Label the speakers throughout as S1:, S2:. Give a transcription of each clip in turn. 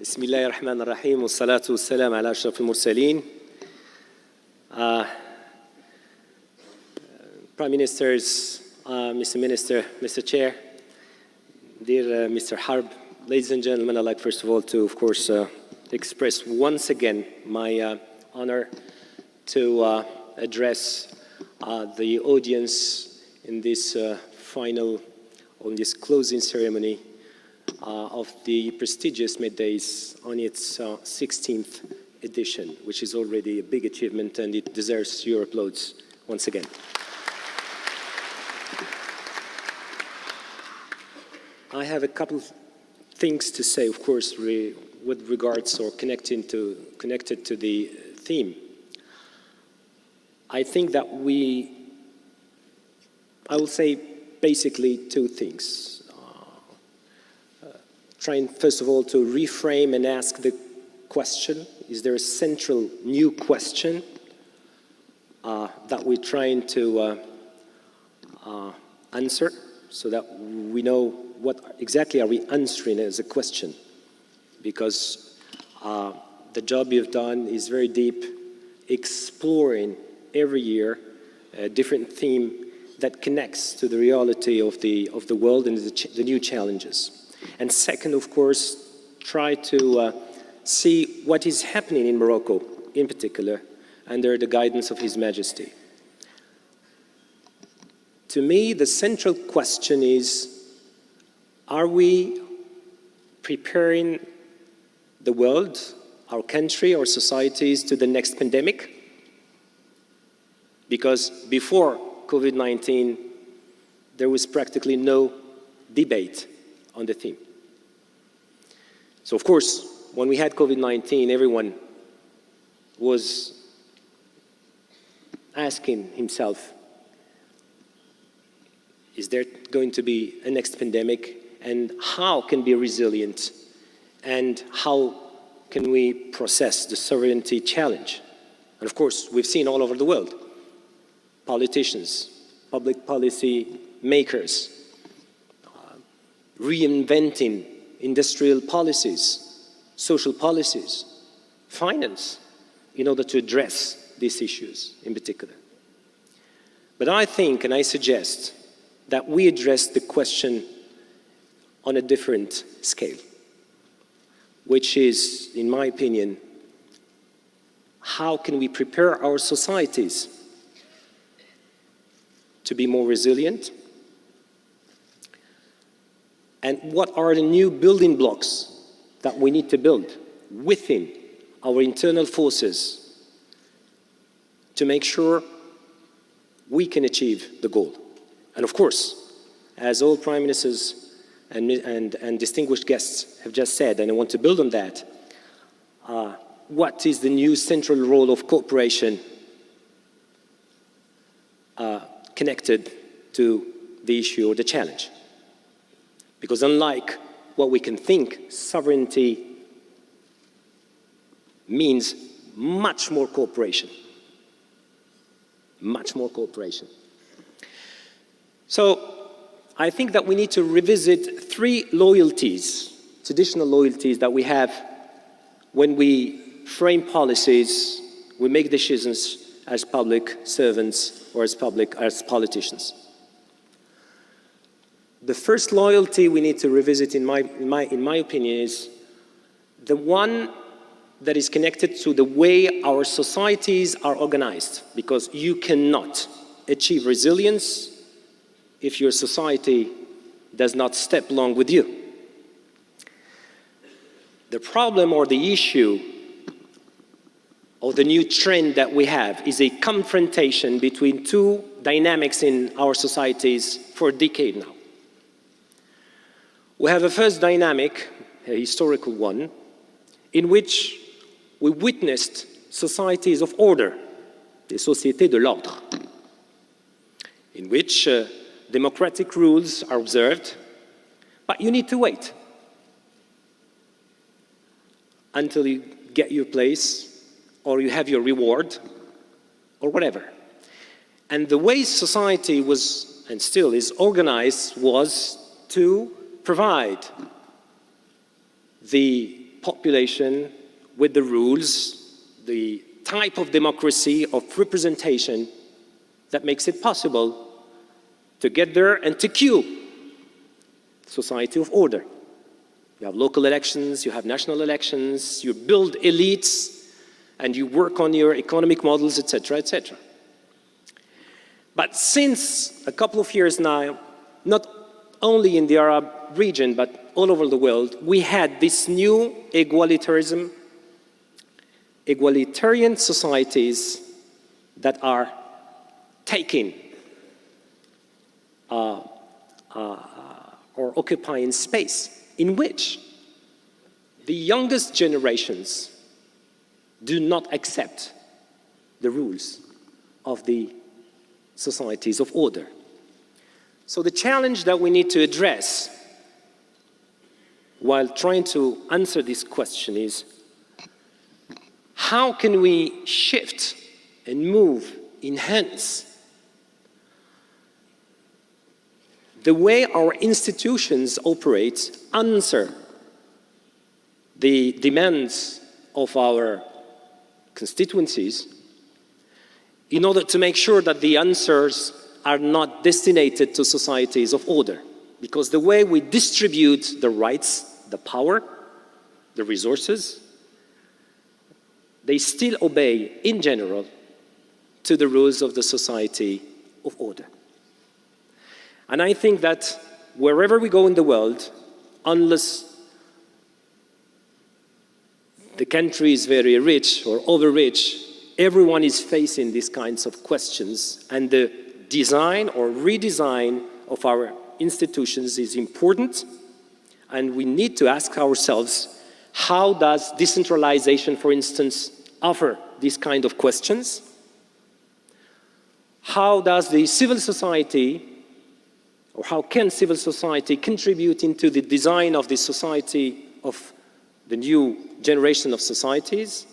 S1: بسم الله الرحمن الرحيم والصلاة والسلام على أشرف المرسلين. Prime Ministers, Mr. Minister, Mr. Chair, dear Mr. Harb, ladies and gentlemen, I'd like first of all to, of course, express once again my honor to address the audience in this on this closing ceremony of the prestigious MEDays on its 16th edition, which is already a big achievement and it deserves your applause once again. I have a couple of things to say, of course, with regards or connected to the theme. I think that I will say basically two things. Trying, first of all, to reframe and ask the question, is there a central new question that we're trying to answer so that we know what exactly are we answering as a question? Because the job you've done is very deep, exploring every year a different theme that connects to the reality of the world and the new challenges. And second, of course, try to see what is happening in Morocco, in particular, under the guidance of His Majesty. To me, the central question is, are we preparing the world, our country, our societies to the next pandemic? Because before COVID-19, there was practically no debate on the theme. So of course, when we had COVID-19, everyone was asking himself, is there going to be a next pandemic? And how can we be resilient? And how can we process the sovereignty challenge? And of course, we've seen all over the world, politicians, public policy makers, reinventing industrial policies, social policies, finance, in order to address these issues in particular. But I think, and I suggest, that we address the question on a different scale, which is, in my opinion, how can we prepare our societies to be more resilient? And what are the new building blocks that we need to build within our internal forces to make sure we can achieve the goal? And of course, as all prime ministers and distinguished guests have just said, and I want to build on that, what is the new central role of cooperation connected to the issue or the challenge? Because unlike what we can think, sovereignty means much more cooperation. Much more cooperation. So I think that we need to revisit three loyalties, traditional loyalties that we have when we frame policies, we make decisions as public servants or as politicians. The first loyalty we need to revisit, in my opinion, is the one that is connected to the way our societies are organized, because you cannot achieve resilience if your society does not step along with you. The problem or the issue or the new trend that we have is a confrontation between two dynamics in our societies for a decade now. We have a first dynamic, a historical one, in which we witnessed societies of order, des sociétés de l'ordre, in which democratic rules are observed, but you need to wait until you get your place or you have your reward or whatever. And the way society was, and still is, organized was to provide the population with the rules, the type of democracy, of representation that makes it possible to get there and to cue society of order. You have local elections, you have national elections, you build elites, and you work on your economic models, etc., etc. But since a couple of years now, not only in the Arab region, but all over the world, we had this new egalitarian societies that are taking or occupying space in which the youngest generations do not accept the rules of the societies of order. So the challenge that we need to address while trying to answer this question is, how can we shift and move, enhance the way our institutions operate, answer the demands of our constituencies, in order to make sure that the answers are not destined to societies of order. Because the way we distribute the rights, the power, the resources, they still obey, in general, to the rules of the society of order. And I think that wherever we go in the world, unless the country is very rich or over-rich, everyone is facing these kinds of questions, and the design or redesign of our institutions is important, and we need to ask ourselves, how does decentralization, for instance, offer these kind of questions? How does the civil society, or how can civil society contribute into the design of the society of the new generation of societies,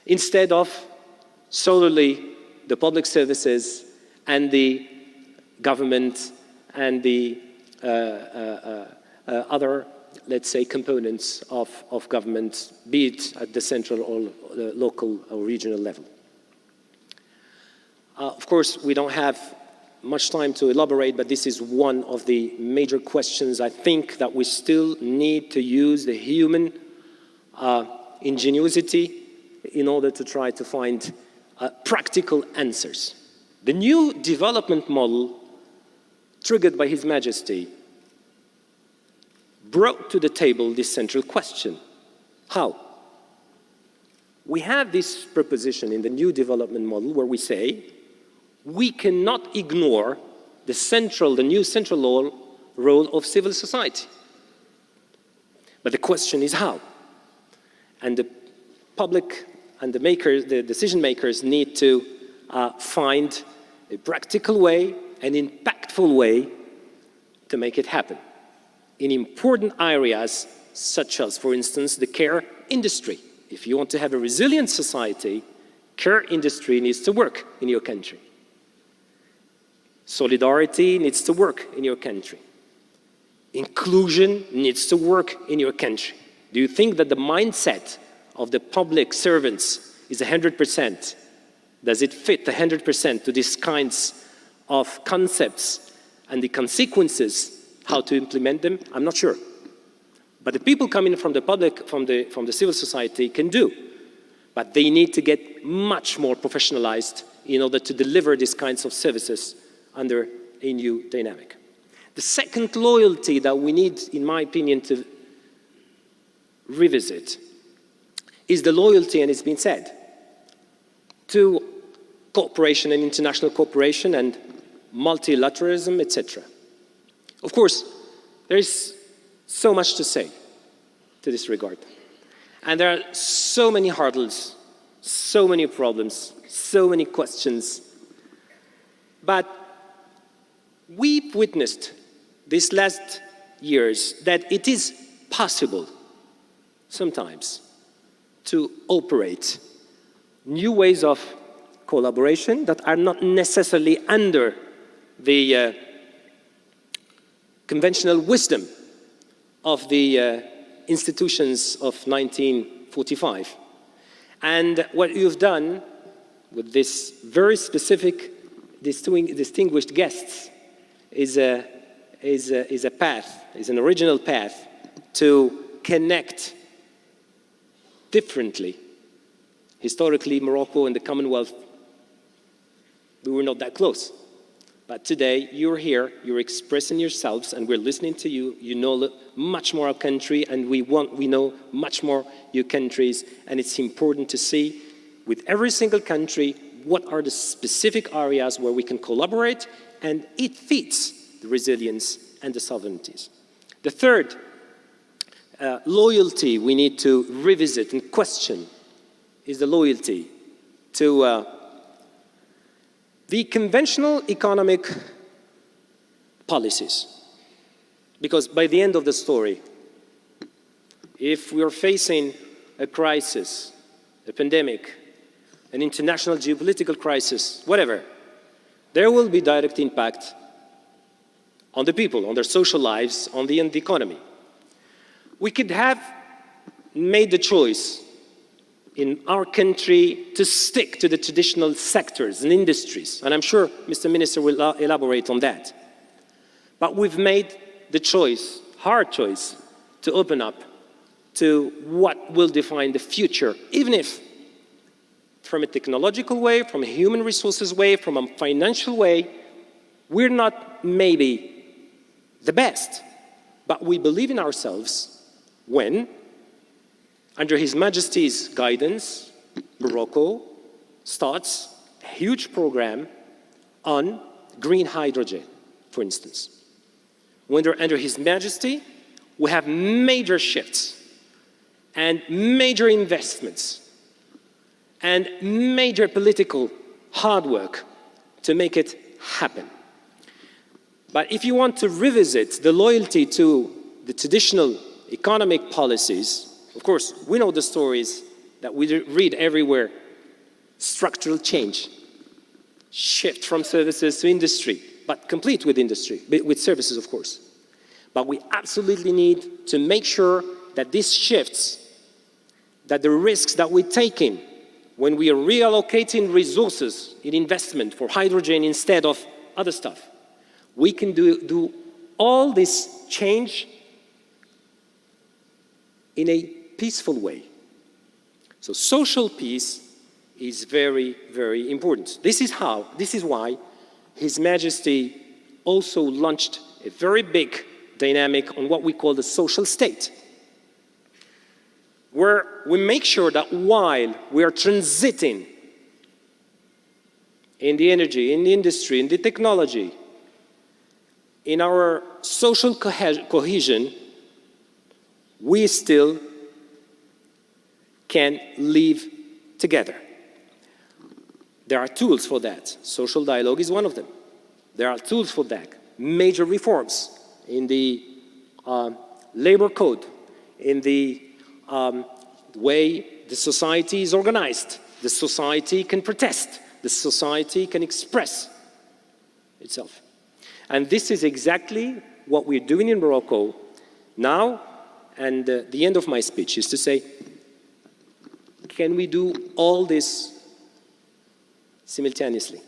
S1: instead of solely the public services and the government and the other, let's say, components of government, be it at the central or the local or regional level. Of course, we don't have much time to elaborate, but this is one of the major questions. I think that we still need to use the human ingenuity in order to try to find practical answers. The new development model, triggered by His Majesty, brought to the table this central question. How? We have this proposition in the new development model where we say, we cannot ignore the new central role of civil society. But the question is how? And the public and the decision makers need to find a practical way, an impactful way to make it happen in important areas such as, for instance, the care industry. If you want to have a resilient society, care industry needs to work in your country. Solidarity needs to work in your country. Inclusion needs to work in your country. Do you think that the mindset of the public servants is 100%? Does it fit 100% to these kinds of concepts and the consequences, how to implement them? I'm not sure. But the people coming from the public, from the civil society can do. But they need to get much more professionalized in order to deliver these kinds of services under a new dynamic. The second loyalty that we need, in my opinion, to revisit is the loyalty, and it's been said, to cooperation and international cooperation and multilateralism, etc. Of course, there is so much to say to this regard. And there are so many hurdles, so many problems, so many questions. But we've witnessed these last years that it is possible sometimes to operate new ways of collaboration that are not necessarily under the conventional wisdom of the institutions of 1945. And what you've done with this very specific, distinguished guests is an original path to connect differently. Historically, Morocco and the Commonwealth, we were not that close. But today, you're here, you're expressing yourselves, and we're listening to you. You know much more our country, and we know much more your countries. And it's important to see, with every single country, what are the specific areas where we can collaborate, and it fits the resilience and the sovereignties. The third, loyalty we need to revisit and question is the loyalty to the conventional economic policies. Because by the end of the story, if we are facing a crisis, a pandemic, an international geopolitical crisis, whatever, there will be direct impact on the people, on their social lives, on the economy. We could have made the choice in our country to stick to the traditional sectors and industries, and I'm sure Mr. Minister will elaborate on that. But we've made the choice, hard choice, to open up to what will define the future, even if from a technological way, from a human resources way, from a financial way, we're not maybe the best, but we believe in ourselves when, under His Majesty's guidance, Morocco starts a huge program on green hydrogen, for instance. When they're under His Majesty, we have major shifts and major investments and major political hard work to make it happen. But if you want to revisit the loyalty to the traditional economic policies, of course, we know the stories that we read everywhere. Structural change, shift from services to industry, but complete with industry, with services, of course. But we absolutely need to make sure that these shifts, that the risks that we're taking when we are reallocating resources in investment for hydrogen instead of other stuff, we can do all this change in a peaceful way. So social peace is very, very important. This is why His Majesty also launched a very big dynamic on what we call the social state, where we make sure that while we are transiting in the energy, in the industry, in the technology, in our social cohesion, we still can live together. There are tools for that. Social dialogue is one of them. There are tools for that. Major reforms in the labor code, in the way the society is organized. The society can protest. The society can express itself. And this is exactly what we're doing in Morocco now. And the end of my speech is to say, can we do all this simultaneously?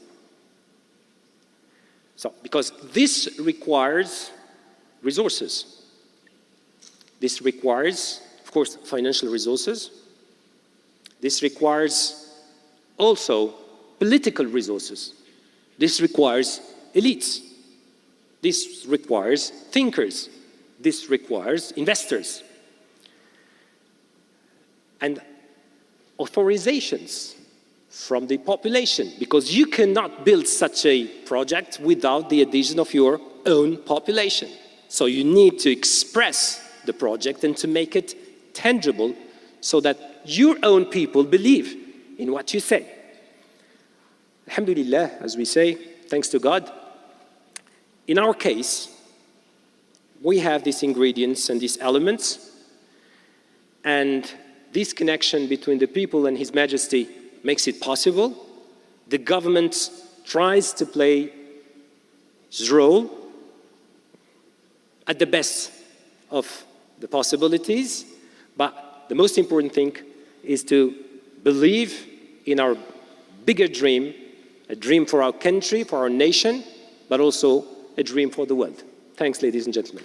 S1: So, because this requires resources. This requires, of course, financial resources. This requires also political resources. This requires elites. This requires thinkers. This requires investors. And authorizations from the population, because you cannot build such a project without the adhesion of your own population. So you need to express the project and to make it tangible so that your own people believe in what you say. Alhamdulillah, as we say, thanks to God. In our case, we have these ingredients and these elements, and this connection between the people and His Majesty makes it possible. The government tries to play its role at the best of the possibilities, but the most important thing is to believe in our bigger dream, a dream for our country, for our nation, but also a dream for the world. Thanks, ladies and gentlemen.